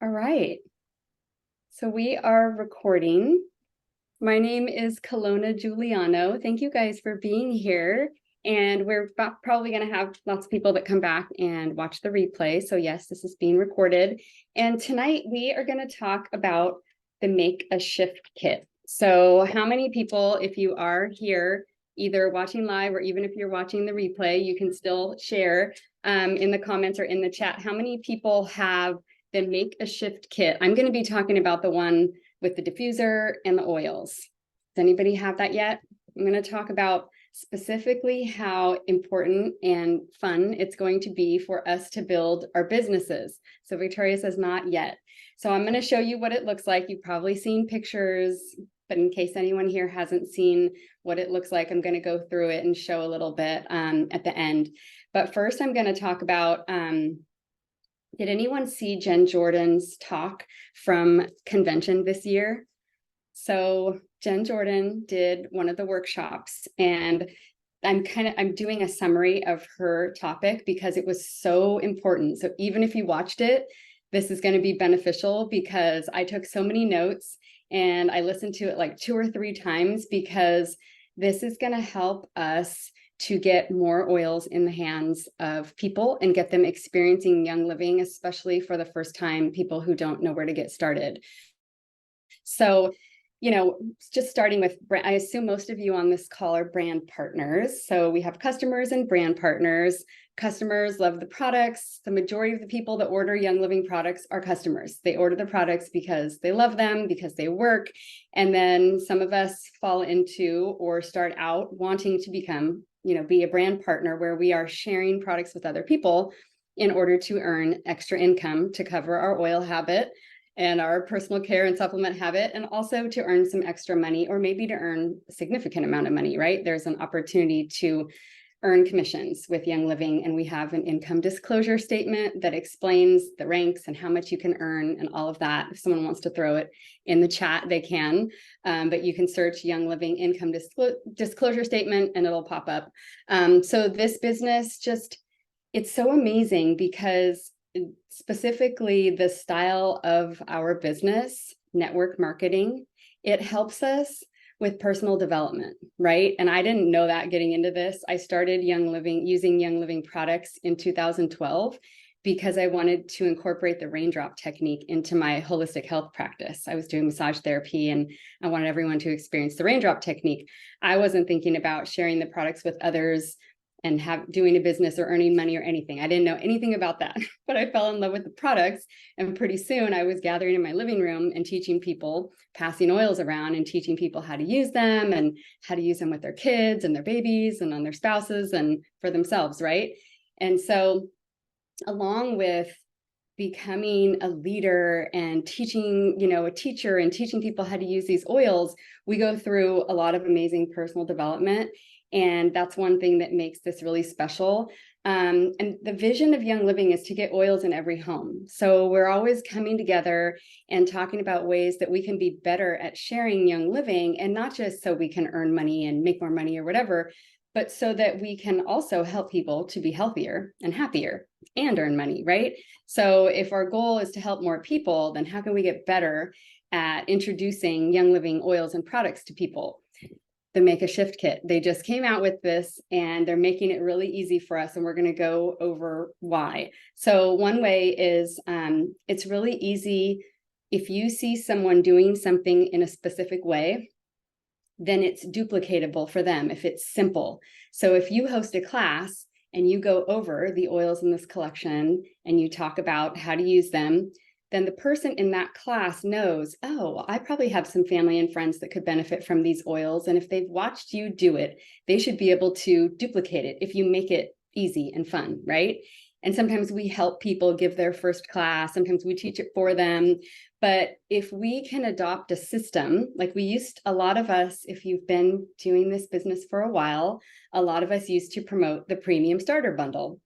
All right. So we are recording. My name is Kelowna Giuliano. Thank you guys for being here. And we're probably going to have lots of people that come back and watch the replay. So yes, this is being recorded. And tonight we are going to talk about the Make a Shift kit. So how many people, if you are here, either watching live or even if you're watching the replay, you can still share in the comments or in the chat, how many people have the Make a Shift kit? I'm going to be talking about the one with the diffuser and the oils. Does anybody have that yet? I'm going to talk about specifically how important and fun it's going to be for us to build our businesses. So Victoria says not yet. So I'm going to show you what it looks like. You've probably seen pictures, but in case anyone here hasn't seen what it looks like, I'm going to go through it and show a little bit at the end. But first I'm going to talk about did anyone see Jen Jordan's talk from convention this year? So Jen Jordan did one of the workshops, and I'm doing a summary of her topic because it was so important. So even if you watched it, this is going to be beneficial because I took so many notes and I listened to it like 2 or 3 times because this is going to help us to get more oils in the hands of people and get them experiencing Young Living, especially for the first time, people who don't know where to get started. So, just starting with, I assume most of you on this call are brand partners. So we have customers and brand partners. Customers love the products. The majority of the people that order Young Living products are customers. They order the products because they love them, because they work. And then some of us fall into or start out wanting to become, be a brand partner where we are sharing products with other people in order to earn extra income to cover our oil habit and our personal care and supplement habit, and also to earn some extra money, or maybe to earn a significant amount of money, right? There's an opportunity to earn commissions with Young Living, and we have an income disclosure statement that explains the ranks and how much you can earn and all of that. If someone wants to throw it in the chat, they can, but you can search Young Living income disclosure statement and it'll pop up. So this business it's so amazing because specifically the style of our business, network marketing, it helps us with personal development, right? And I didn't know that getting into this. I started using Young Living products in 2012 because I wanted to incorporate the raindrop technique into my holistic health practice. I was doing massage therapy and I wanted everyone to experience the raindrop technique. I wasn't thinking about sharing the products with others and doing a business or earning money or anything. I didn't know anything about that, but I fell in love with the products. And pretty soon I was gathering in my living room and teaching people, passing oils around and teaching people how to use them and how to use them with their kids and their babies and on their spouses and for themselves, right? And so along with becoming a leader and teaching, a teacher and teaching people how to use these oils, we go through a lot of amazing personal development. And that's one thing that makes this really special. And the vision of Young Living is to get oils in every home. So we're always coming together and talking about ways that we can be better at sharing Young Living, and not just so we can earn money and make more money or whatever, but so that we can also help people to be healthier and happier and earn money, right? So if our goal is to help more people, then how can we get better at introducing Young Living oils and products to people? The Make a Shift kit. They just came out with this and they're making it really easy for us. And we're going to go over why. So one way is it's really easy. If you see someone doing something in a specific way, then it's duplicatable for them if it's simple. So if you host a class and you go over the oils in this collection and you talk about how to use them, then the person in that class knows, oh, I probably have some family and friends that could benefit from these oils. And if they've watched you do it, they should be able to duplicate it if you make it easy and fun, right? And sometimes we help people give their first class. Sometimes we teach it for them. But if we can adopt a system, like a lot of us, if you've been doing this business for a while, a lot of us used to promote the premium starter bundle.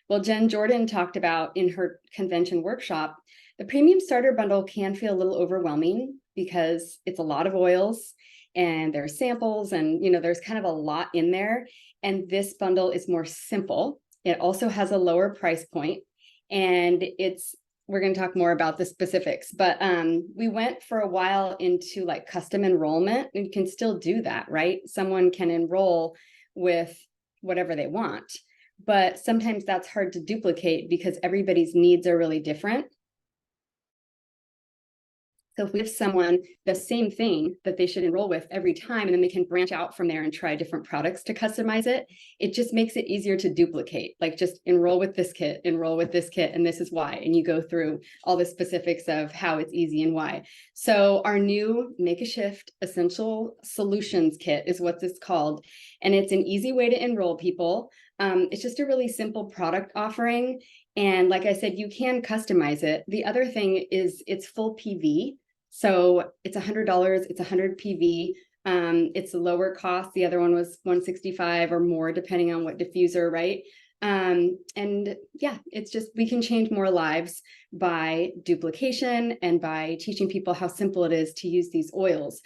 Well, Jen Jordan talked about in her convention workshop, the premium starter bundle can feel a little overwhelming because it's a lot of oils and there's samples and, there's kind of a lot in there. And this bundle is more simple. It also has a lower price point and it's we're going to talk more about the specifics, but we went for a while into like custom enrollment, and you can still do that, right? Someone can enroll with whatever they want, but sometimes that's hard to duplicate because everybody's needs are really different. So if we give someone the same thing that they should enroll with every time, and then they can branch out from there and try different products to customize it, it just makes it easier to duplicate. Like just enroll with this kit, and this is why. And you go through all the specifics of how it's easy and why. So our new Make a Shift Essential Solutions Kit is what it's called. And it's an easy way to enroll people. It's just a really simple product offering. And like I said, you can customize it. The other thing is it's full PV. So it's $100, it's 100 PV. It's a lower cost. The other one was 165 or more, depending on what diffuser, right? And yeah, it's just, we can change more lives by duplication and by teaching people how simple it is to use these oils.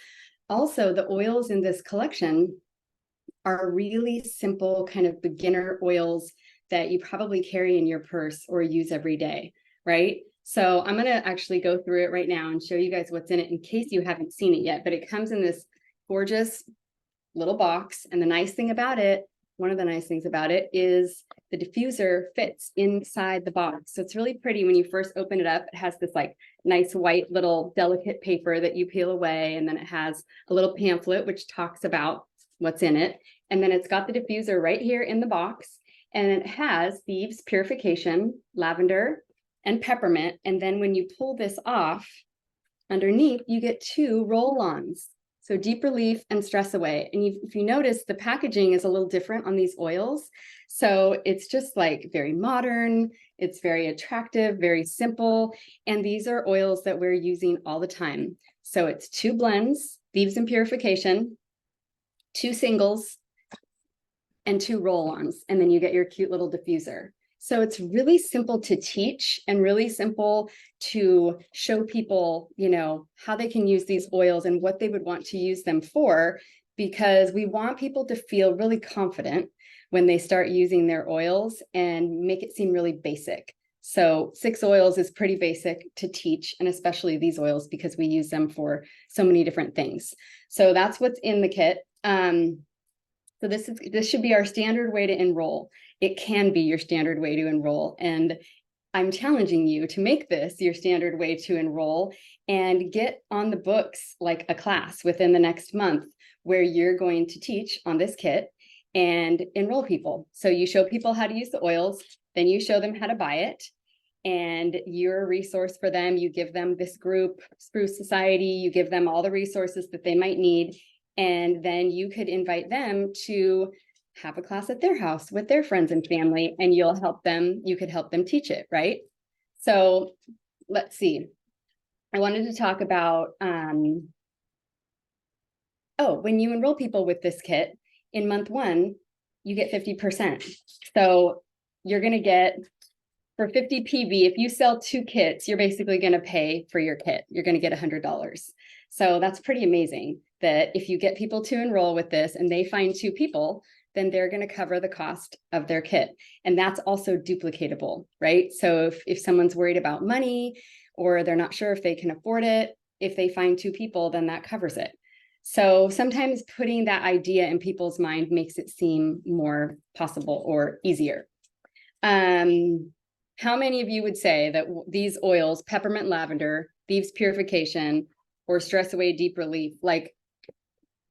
Also, the oils in this collection are really simple kind of beginner oils that you probably carry in your purse or use every day, right? So I'm going to actually go through it right now and show you guys what's in it in case you haven't seen it yet, but it comes in this gorgeous little box. And the nice thing about it, one of the nice things about it is the diffuser fits inside the box. So it's really pretty when you first open it up. It has this like nice white little delicate paper that you peel away. And then it has a little pamphlet, which talks about what's in it. And then it's got the diffuser right here in the box. And it has thieves purification, lavender, and peppermint. And then when you pull this off, underneath, you get 2 roll-ons. So deep relief and stress away. And if you notice, the packaging is a little different on these oils. So it's just like very modern. It's very attractive, very simple. And these are oils that we're using all the time. So it's 2 blends, thieves and purification, 2 singles, and 2 roll-ons. And then you get your cute little diffuser. So it's really simple to teach and really simple to show people, you know, how they can use these oils and what they would want to use them for, because we want people to feel really confident when they start using their oils and make it seem really basic. So 6 oils is pretty basic to teach, and especially these oils because we use them for so many different things. So that's what's in the kit. So this should be our standard way to enroll. It can be your standard way to enroll. And I'm challenging you to make this your standard way to enroll and get on the books like a class within the next month where you're going to teach on this kit and enroll people. So you show people how to use the oils, then you show them how to buy it, and you're a resource for them. You give them this group, Spruce Society, you give them all the resources that they might need. And then you could invite them to have a class at their house with their friends and family, and you could help them teach it, right? So let's see. I wanted to talk about, when you enroll people with this kit, in month 1, you get 50%. So you're going to get, for 50 PV, if you sell 2 kits, you're basically going to pay for your kit. You're going to get $100. So that's pretty amazing that if you get people to enroll with this and they find 2 people, then they're going to cover the cost of their kit. And that's also duplicatable, right? So if someone's worried about money or they're not sure if they can afford it, if they find 2 people, then that covers it. So sometimes putting that idea in people's mind makes it seem more possible or easier. How many of you would say that these oils, peppermint lavender, thieves purification, or stress away deep relief, like,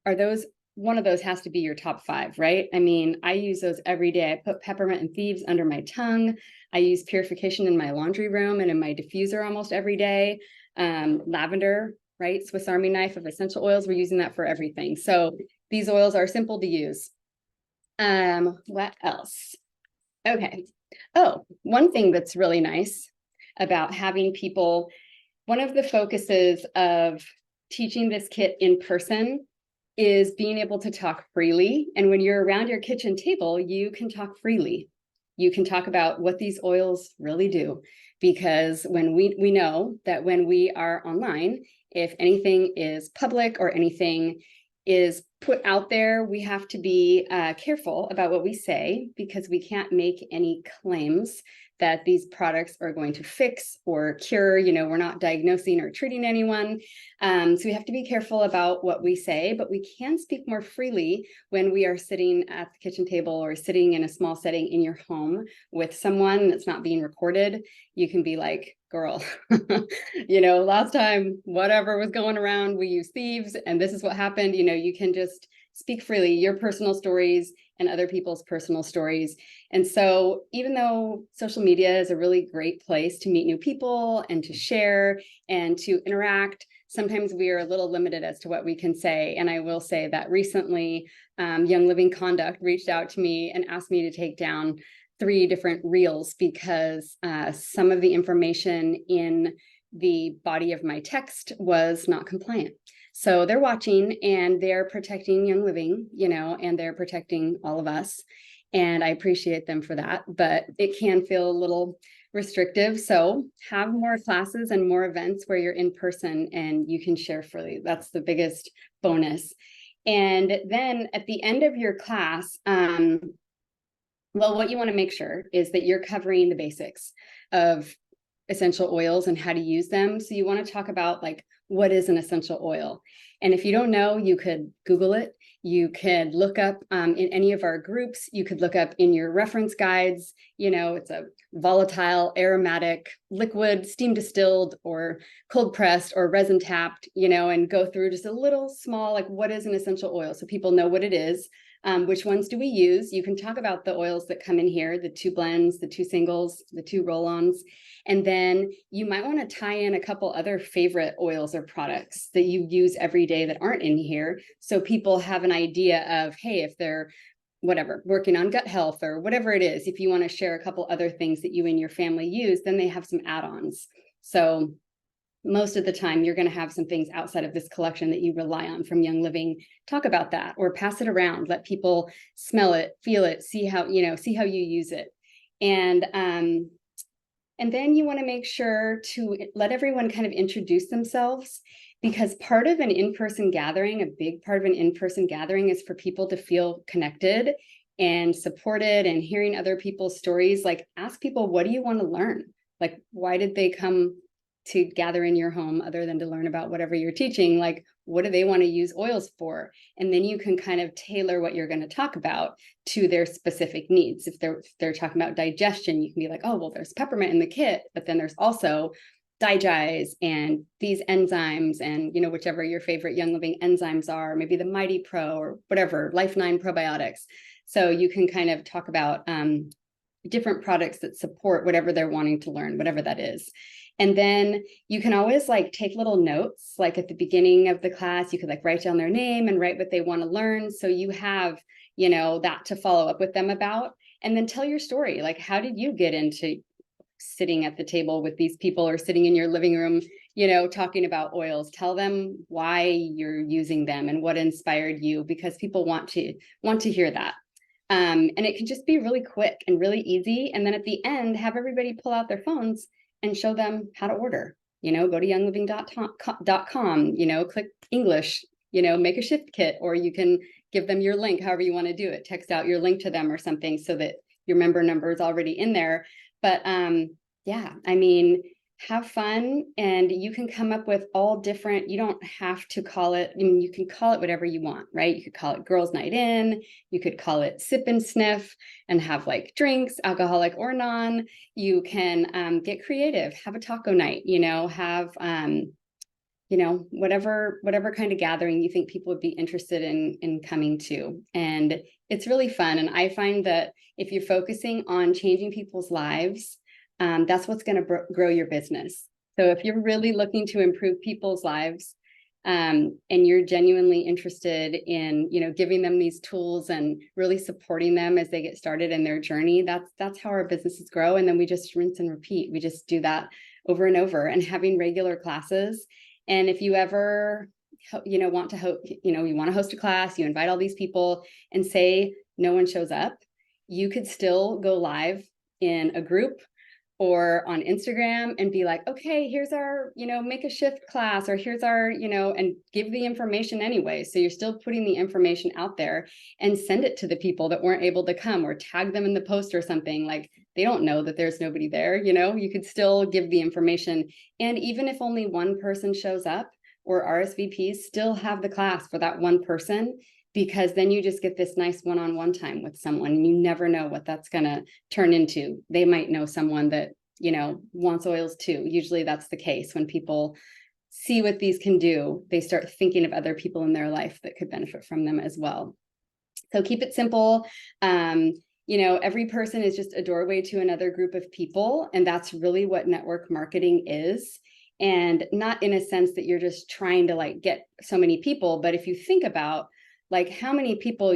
are those, one of those has to be your top 5, right? I mean, I use those every day. I put peppermint and thieves under my tongue. I use purification in my laundry room and in my diffuser almost every day. Lavender, right? Swiss Army knife of essential oils. We're using that for everything. So these oils are simple to use. What else? Okay. Oh, one thing that's really nice about having people, one of the focuses of teaching this kit in person is being able to talk freely. And when you're around your kitchen table, you can talk freely. You can talk about what these oils really do, because when we know that when we are online, if anything is public or anything is put out there, we have to be careful about what we say, because we can't make any claims that these products are going to fix or cure. We're not diagnosing or treating anyone. So we have to be careful about what we say, but we can speak more freely when we are sitting at the kitchen table or sitting in a small setting in your home with someone that's not being recorded. You can be like, girl, last time, whatever was going around, we used thieves and this is what happened. You can just speak freely, your personal stories and other people's personal stories. And so even though social media is a really great place to meet new people and to share and to interact, sometimes we are a little limited as to what we can say. And I will say that recently, Young Living Conduct reached out to me and asked me to take down 3 different reels because some of the information in the body of my text was not compliant. So they're watching and they're protecting Young Living, and they're protecting all of us. And I appreciate them for that, but it can feel a little restrictive. So have more classes and more events where you're in person and you can share freely. That's the biggest bonus. And then at the end of your class, well, what you want to make sure is that you're covering the basics of essential oils and how to use them. So you want to talk about like, what is an essential oil? And if you don't know, you could Google it. You could look up in any of our groups. You could look up in your reference guides. It's a volatile, aromatic, liquid, steam distilled, or cold pressed, or resin tapped, and go through just a little small, like, what is an essential oil? So people know what it is. Which ones do we use? You can talk about the oils that come in here, the 2 blends, the 2 singles, the 2 roll-ons. And then you might want to tie in a couple other favorite oils or products that you use every day that aren't in here. So people have an idea of, hey, if they're working on gut health or whatever it is, if you want to share a couple other things that you and your family use, then they have some add-ons. So most of the time you're going to have some things outside of this collection that you rely on from Young Living. Talk about that or pass it around, let people smell it, feel it, see how you use it. And then you want to make sure to let everyone kind of introduce themselves, because part of an in-person gathering, a big part of an in-person gathering, is for people to feel connected and supported and hearing other people's stories. Like, ask people, what do you want to learn? Like, why did they come to gather in your home other than to learn about whatever you're teaching? Like, what do they want to use oils for? And then you can kind of tailor what you're going to talk about to their specific needs. If they're talking about digestion, you can be like, oh, well, there's peppermint in the kit, but then there's also digize and these enzymes and, whichever your favorite Young Living enzymes are, maybe the Mighty Pro or whatever, Life 9 probiotics. So you can kind of talk about different products that support whatever they're wanting to learn, whatever that is. And then you can always take little notes, like at the beginning of the class, you could write down their name and write what they want to learn. So you have, that to follow up with them about, and then tell your story. Like, how did you get into sitting at the table with these people or sitting in your living room, talking about oils? Tell them why you're using them and what inspired you, because people want to hear that. And it can just be really quick and really easy. And then at the end, have everybody pull out their phones and show them how to order. Go to youngliving.com, click English, make a shift kit, or you can give them your link, however you want to do it, text out your link to them or something so that your member number is already in there. But yeah, have fun, and you can come up with all different, you don't have to call it, you can call it whatever you want, right? You could call it Girls Night In, you could call it Sip and Sniff and have drinks, alcoholic or non. You can get creative, have a taco night, have, whatever kind of gathering you think people would be interested in coming to. And it's really fun. And I find that if you're focusing on changing people's lives, that's what's going to grow your business. So if you're really looking to improve people's lives, and you're genuinely interested in, giving them these tools and really supporting them as they get started in their journey, that's how our businesses grow. And then we just rinse and repeat. We just do that over and over, and having regular classes. And if you ever, want to you want to host a class, you invite all these people and say no one shows up, you could still go live in a group or on Instagram and be like, okay, here's our, make a shift class, or here's our, and give the information anyway. So you're still putting the information out there, and send it to the people that weren't able to come, or tag them in the post or something. Like, they don't know that there's nobody there, you could still give the information. And even if only one person shows up or RSVPs, still have the class for that one person, because then you just get this nice one-on-one time with someone, and you never know what that's going to turn into. They might know someone that, wants oils too. Usually that's the case. When people see what these can do, they start thinking of other people in their life that could benefit from them as well. So keep it simple. Every person is just a doorway to another group of people, and that's really what network marketing is. And not in a sense that you're just trying to like get so many people, but if you think about like how many people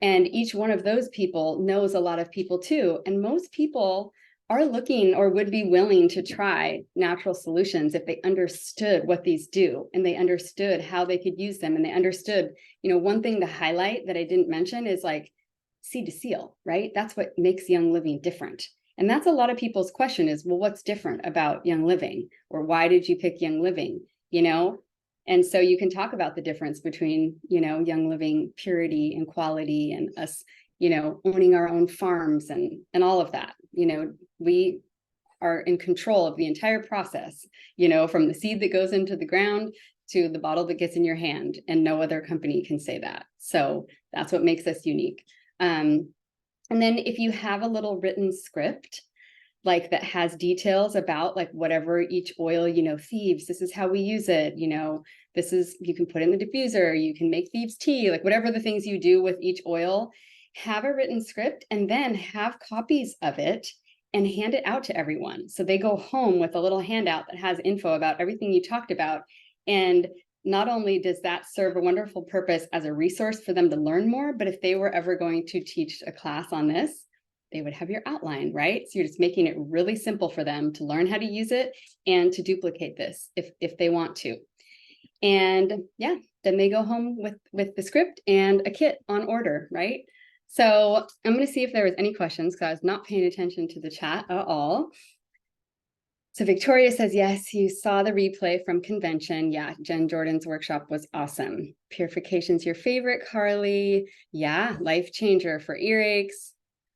and each one of those people knows a lot of people too. And most people are looking or would be willing to try natural solutions if they understood what these do, and they understood how they could use them, and they understood, one thing to highlight that I didn't mention is like seed to seal, right? That's what makes Young Living different. And that's a lot of people's question is, well, what's different about Young Living, or why did you pick Young Living? And so you can talk about the difference between, Young Living purity and quality, and us, owning our own farms and all of that. We are in control of the entire process, from the seed that goes into the ground to the bottle that gets in your hand, and no other company can say that. So that's what makes us unique. And then if you have a little written script, like that has details about like whatever each oil, thieves, this is how we use it, this is, you can put in the diffuser, you can make thieves tea, like whatever the things you do with each oil, have a written script, and then have copies of it and hand it out to everyone. So they go home with a little handout that has info about everything you talked about. And not only does that serve a wonderful purpose as a resource for them to learn more, but if they were ever going to teach a class on this, they would have your outline, right? So you're just making it really simple for them to learn how to use it and to duplicate this if they want to. And yeah, then they go home with the script and a kit on order, right? So I'm going to see if there was any questions, because I was not paying attention to the chat at all. So Victoria says, yes, you saw the replay from convention. Yeah, Jen Jordan's workshop was awesome. Purification's your favorite, Carly. Yeah, life changer for earaches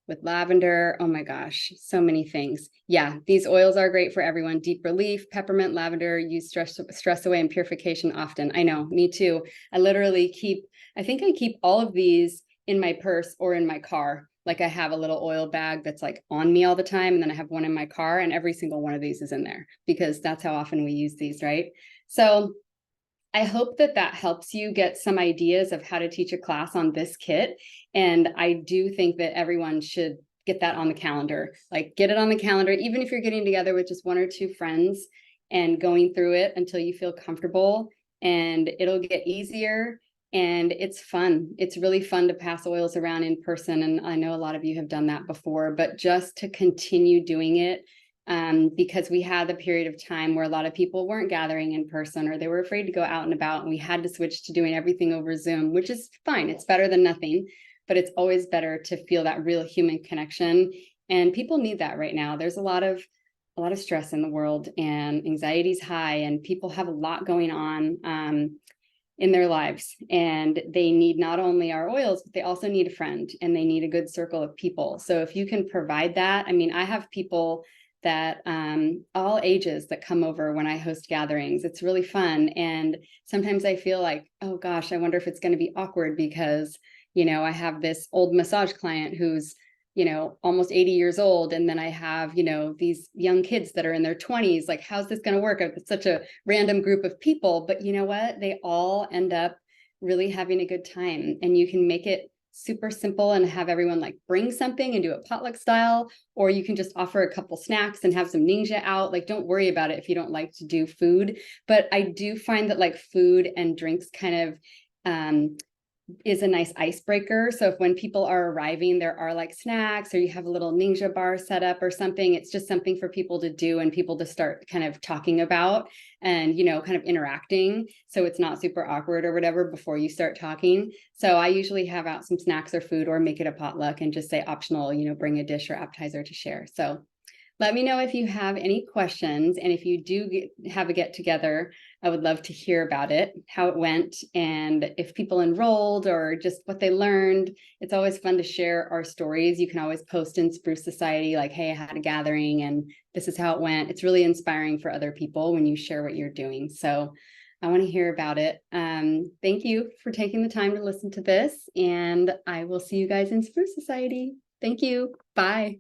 with lavender. Oh my gosh, so many things. Yeah, these oils are great for everyone. Deep relief, peppermint, lavender, use stress away and purification often. I know, me too. I literally I think I keep all of these in my purse or in my car. Like I have a little oil bag that's like on me all the time. And then I have one in my car, and every single one of these is in there, because that's how often we use these, right? So I hope that helps you get some ideas of how to teach a class on this kit. And I do think that everyone should get that on the calendar, like get it on the calendar, even if you're getting together with just one or two friends and going through it until you feel comfortable, and it'll get easier. And it's fun. It's really fun to pass oils around in person. And I know a lot of you have done that before, but just to continue doing it, because we had the period of time where a lot of people weren't gathering in person, or they were afraid to go out and about, and we had to switch to doing everything over Zoom, which is fine. It's better than nothing, but it's always better to feel that real human connection. And people need that right now. There's a lot of stress in the world, and anxiety's high, and people have a lot going on in their lives, and they need not only our oils, but they also need a friend, and they need a good circle of people. So if you can provide that, I mean, I have people that all ages that come over when I host gatherings. It's really fun. And sometimes I feel like, oh gosh, I wonder if it's going to be awkward, because, I have this old massage client who's, almost 80 years old. And then I have, these young kids that are in their 20s. Like, how's this going to work? It's such a random group of people, but you know what? They all end up really having a good time. And you can make it super simple and have everyone like bring something and do it potluck style, or you can just offer a couple snacks and have some ninja out. Like, don't worry about it if you don't like to do food. But I do find that like food and drinks kind of is a nice icebreaker. So if when people are arriving, there are like snacks, or you have a little ninja bar set up or something, it's just something for people to do and people to start kind of talking about and, kind of interacting. So it's not super awkward or whatever before you start talking. So I usually have out some snacks or food, or make it a potluck and just say optional, bring a dish or appetizer to share. So Let me know if you have any questions, and if you do have a get together, I would love to hear about it, how it went, and if people enrolled or just what they learned. It's always fun to share our stories. You can always post in Spruce Society like, hey, I had a gathering and this is how it went. It's really inspiring for other people when you share what you're doing. So I want to hear about it. Thank you for taking the time to listen to this, and I will see you guys in Spruce Society. Thank you. Bye.